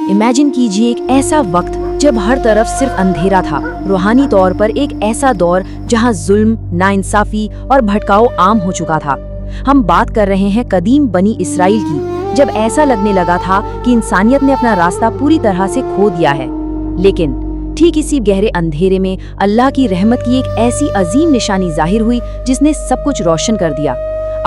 Imagine कीजिए एक ऐसा वक्त जब हर तरफ सिर्फ अंधेरा था, रूहानी तौर पर एक ऐसा दौर जहां जुल्म, नाइंसाफी और भटकाव आम हो चुका था। हम बात कर रहे हैं कदीम बनी इसराइल की, जब ऐसा लगने लगा था कि इंसानियत ने अपना रास्ता पूरी तरह से खो दिया है। लेकिन ठीक इसी गहरे अंधेरे में अल्लाह की रहमत की एक ऐसी अजीम निशानी जाहिर हुई जिसने सब कुछ रोशन कर दिया।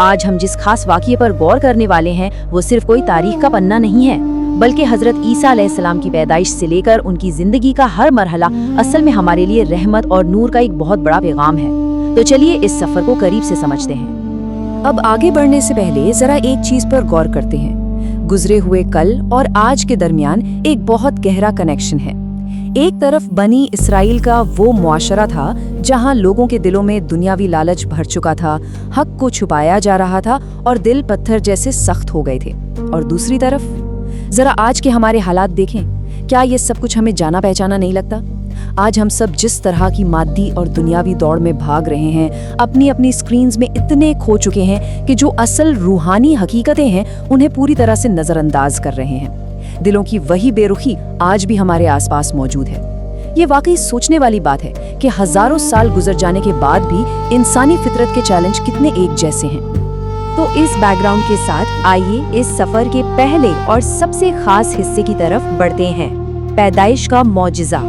आज हम जिस खास वाक़ये पर गौर करने वाले हैं वो सिर्फ कोई तारीख का पन्ना नहीं है, बल्कि हजरत ईसा अलैहिस्सलाम की पैदाइश से लेकर उनकी जिंदगी का हर मरहला असल में हमारे लिए रहमत और नूर का एक बहुत बड़ा पैगाम है। तो चलिए इस सफर को करीब से समझते हैं। अब आगे बढ़ने से पहले जरा एक चीज पर गौर करते हैं। गुजरे हुए कल और आज के दरमियान एक बहुत गहरा कनेक्शन है। एक तरफ बनी इसराइल का वो मुआशरा था जहां लोगों के दिलों में दुनियावी लालच भर चुका था, हक को छुपाया जा रहा था और दिल पत्थर जैसे सख्त हो गए थे। और दूसरी तरफ जरा आज के हमारे हालात देखें, क्या ये सब कुछ हमें जाना पहचाना नहीं लगता? आज हम सब जिस तरह की मादी और दुनियावी दौड़ में भाग रहे हैं, अपनी अपनी स्क्रीन्स में इतने खो चुके हैं कि जो असल रूहानी हकीकतें हैं उन्हें पूरी तरह से नजरअंदाज कर रहे हैं। दिलों की वही बेरुखी आज भी हमारे आसपास मौजूद है। ये वाकई सोचने वाली बात है कि हजारों साल गुजर जाने के बाद भी इंसानी फितरत के चैलेंज कितने एक जैसे हैं। तो इस बैकग्राउंड के साथ आइए इस सफर के पहले और सबसे खास हिस्से की तरफ बढ़ते हैं, पैदाइश का मौजिज़ा।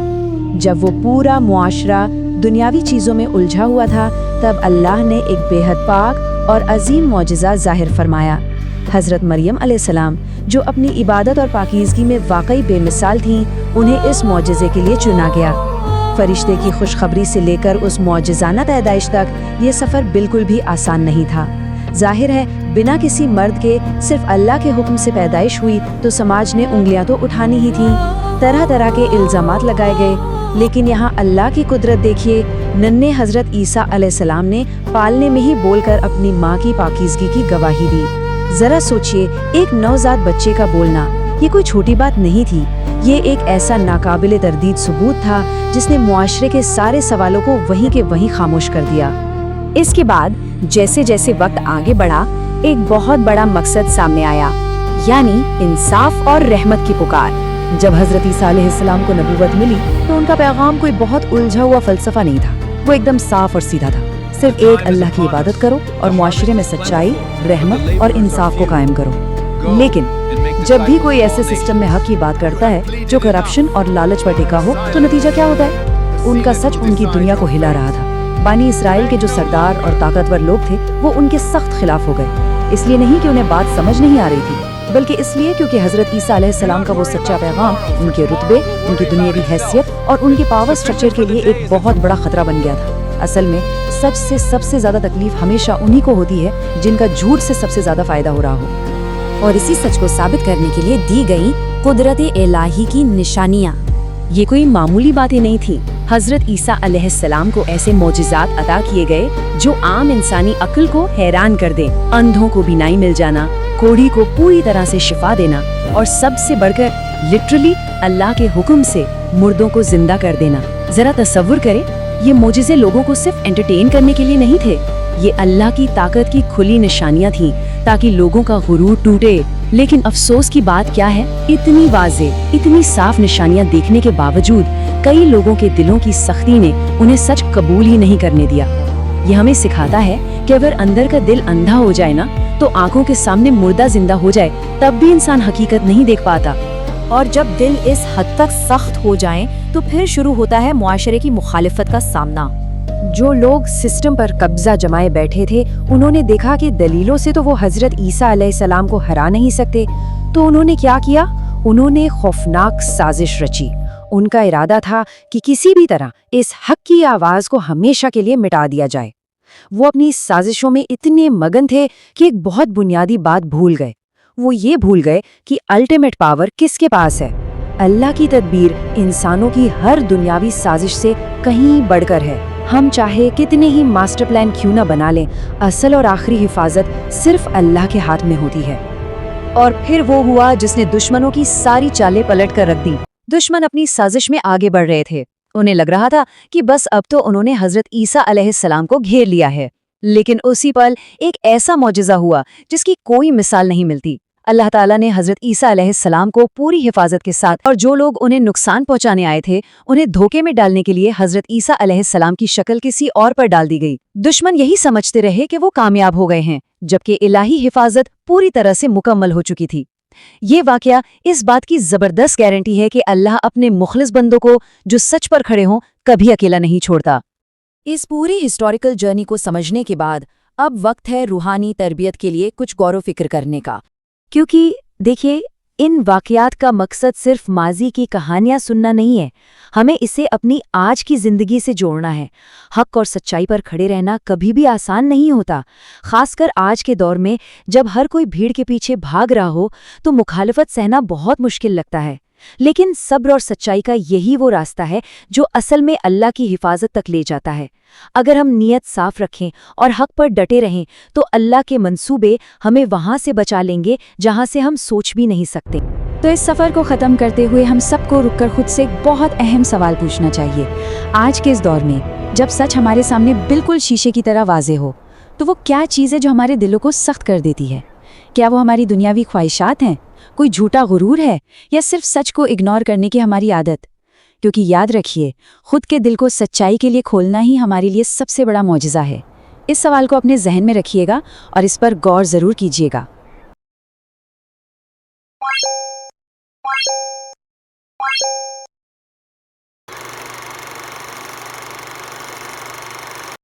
जब वो पूरा मुआशरा दुनियावी चीजों में उलझा हुआ था, तब अल्लाह ने एक बेहद पाक और अजीम मौजिज़ा जाहिर फरमाया। हजरत मरियम अलैहिस्सलाम, जो अपनी इबादत और पाकीज़गी में वाकई बेमिसाल थीं, उन्हें इस मौजिज़े के लिए चुना गया। फरिश्ते की खुशखबरी से लेकर उस मौजिज़ाना पैदाइश तक ये सफ़र बिल्कुल भी आसान नहीं था। जाहिर है बिना किसी मर्द के सिर्फ अल्लाह के हुक्म से पैदाइश हुई तो समाज ने उंगलियां तो उठानी ही थीं। तरह तरह के इल्ज़ामात लगाए गए, लेकिन यहाँ अल्लाह की कुदरत देखिए। नन्हे हजरत ईसा अलैहिस्सलाम ने पालने में ही बोलकर अपनी माँ की पाकीज़गी की गवाही दी। जरा सोचिए, एक नवजात बच्चे का बोलना ये कोई छोटी बात नहीं थी। ये एक ऐसा नाकाबिले तरदीद सबूत था जिसने मुआशरे के सारे सवालों को वहीं के वहीं खामोश कर दिया। इसके बाद जैसे जैसे वक्त आगे बढ़ा, एक बहुत बड़ा मकसद सामने आया, यानी इंसाफ और रहमत की पुकार। जब हजरत ईसा अलैहिस्सलाम को नबूवत मिली तो उनका पैगाम कोई बहुत उलझा हुआ फलसफा नहीं था, वो एकदम साफ और सीधा था। सिर्फ एक अल्लाह की इबादत करो और मुआशरे में सच्चाई, रहमत और इंसाफ को कायम करो। लेकिन जब भी कोई ऐसे सिस्टम में हक की बात करता है जो करप्शन और लालच पर टिका हो, तो नतीजा क्या होता है? उनका सच उनकी दुनिया को हिला रहा था। बानी इसराइल के जो सरदार और ताकतवर लोग थे वो उनके सख्त खिलाफ हो गए। इसलिए नहीं कि उन्हें बात समझ नहीं आ रही थी, बल्कि इसलिए क्योंकि हजरत ईसा अलैहिस्सलाम का वो सच्चा पैगाम उनके रुतबे, उनकी दुनियावी हैसियत और उनके पावर स्ट्रक्चर के लिए एक बहुत बड़ा खतरा बन गया था। असल में सच से सबसे ज्यादा तकलीफ हमेशा उन्हीं को होती है जिनका झूठ से सबसे ज्यादा फायदा हो रहा हो। और इसी सच को साबित करने के लिए दी गई कुदरत इलाही की निशानियां। ये कोई मामूली बातें नहीं थी। हजरत ईसा अलैहिस्सलाम को ऐसे मौजिज़ात अता किए गए जो आम इंसानी अक्ल को हैरान कर दे। अंधों को बीनाई मिल जाना, कोढ़ी को पूरी तरह से शिफा देना और सबसे बढ़कर लिटरली अल्लाह के हुक्म से मुर्दों को जिंदा कर देना। जरा तसव्वुर करें, ये मौजिज़े लोगों को सिर्फ एंटरटेन करने के लिए नहीं थे, ये अल्लाह की ताकत की खुली निशानियां थीं ताकि लोगों का गुरूर टूटे। लेकिन अफसोस की बात क्या है, इतनी वाज़ेह, इतनी साफ निशानियां देखने के बावजूद कई लोगों के दिलों की सख्ती ने उन्हें सच कबूल ही नहीं करने दिया। ये हमें सिखाता है कि अगर अंदर का दिल अंधा हो जाए ना, तो आंखों के सामने मुर्दा जिंदा हो जाए तब भी इंसान हकीकत नहीं देख पाता। और जब दिल इस हद तक सख्त हो जाएं, तो फिर शुरू होता है मुआशरे की मुखालिफत का सामना। जो लोग सिस्टम पर कब्जा जमाए बैठे थे, उन्होंने देखा कि दलीलों से तो वो हजरत ईसा अलैहिस्सलाम को हरा नहीं सकते, तो उन्होंने क्या किया? उन्होंने खौफनाक साजिश रची। उनका इरादा था कि किसी भी तरह इस हक की आवाज को हमेशा के लिए मिटा दिया जाए। वो अपनी साजिशों में इतने मगन थे कि एक बहुत बुनियादी बात भूल गए। वो ये भूल गए कि अल्टीमेट पावर किसके पास है। अल्लाह की तदबीर इंसानों की हर दुनियावी साजिश से कहीं बढ़कर है। हम चाहे कितने ही मास्टर प्लान क्यों न बना लें, असल और आखिरी हिफाजत सिर्फ अल्लाह के हाथ में होती है। और फिर वो हुआ जिसने दुश्मनों की सारी चालें पलट कर रख दी। दुश्मन अपनी साजिश में आगे बढ़ रहे थे। उन्हें लग रहा था कि बस अब तो उन्होंने हजरत ईसा अलैहिस्सलाम को घेर लिया है। लेकिन उसी पल एक ऐसा मौजिज़ा हुआ जिसकी कोई मिसाल नहीं मिलती। اللہ تعالیٰ نے حضرت عیسیٰ علیہ السلام کو پوری حفاظت کے ساتھ اور جو لوگ انہیں نقصان پہنچانے آئے تھے انہیں دھوکے میں ڈالنے کے لیے حضرت عیسیٰ علیہ السلام کی شکل کسی اور پر ڈال دی گئی۔ دشمن یہی سمجھتے رہے کہ وہ کامیاب ہو گئے ہیں، جبکہ الہی حفاظت پوری طرح سے مکمل ہو چکی تھی۔ یہ واقعہ اس بات کی زبردست گارنٹی ہے کہ اللہ اپنے مخلص بندوں کو جو سچ پر کھڑے ہوں کبھی اکیلا نہیں چھوڑتا۔ اس پوری ہسٹوریکل جرنی کو سمجھنے کے بعد اب وقت ہے روحانی تربیت کے لیے کچھ غور و فکر کرنے کا، کیونکہ دیکھیے ان واقعات کا مقصد صرف ماضی کی کہانیاں سننا نہیں ہے، ہمیں اسے اپنی آج کی زندگی سے جوڑنا ہے۔ حق اور سچائی پر کھڑے رہنا کبھی بھی آسان نہیں ہوتا، خاص کر آج کے دور میں جب ہر کوئی بھیڑ کے پیچھے بھاگ رہا ہو تو مخالفت سہنا بہت مشکل لگتا ہے۔ لیکن صبر اور سچائی کا یہی وہ راستہ ہے جو اصل میں اللہ کی حفاظت تک لے جاتا ہے۔ اگر ہم نیت صاف رکھیں اور حق پر ڈٹے رہیں تو اللہ کے منصوبے ہمیں وہاں سے بچا لیں گے جہاں سے ہم سوچ بھی نہیں سکتے۔ تو اس سفر کو ختم کرتے ہوئے ہم سب کو رک کر خود سے ایک بہت اہم سوال پوچھنا چاہیے۔ آج کے اس دور میں جب سچ ہمارے سامنے بالکل شیشے کی طرح واضح ہو تو وہ کیا چیز ہے جو ہمارے دلوں کو سخت کر دیتی ہے؟ کیا وہ ہماری دنیاوی خواہشات ہیں، کوئی جھوٹا غرور ہے، یا صرف سچ کو اگنور کرنے کی ہماری عادت؟ کیونکہ یاد رکھیے، خود کے دل کو سچائی کے لیے کھولنا ہی ہمارے لیے سب سے بڑا معجزہ ہے۔ اس سوال کو اپنے ذہن میں رکھیے گا اور اس پر غور ضرور کیجیے گا۔